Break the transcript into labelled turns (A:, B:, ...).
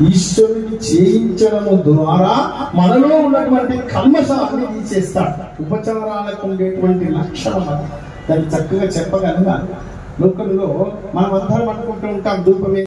A: ఈశ్వరుడికి చేయించడము ద్వారా మనలో ఉన్నటువంటి కల్మషాన్ని తీసేస్తాడు. ఉపచారాలకు ఉండేటువంటి లక్షణం అది, దాన్ని చక్కగా చెప్పగలగాలి. లోకంలో మనం అందరం అనుకుంటూ ఉంటాం ధూపమే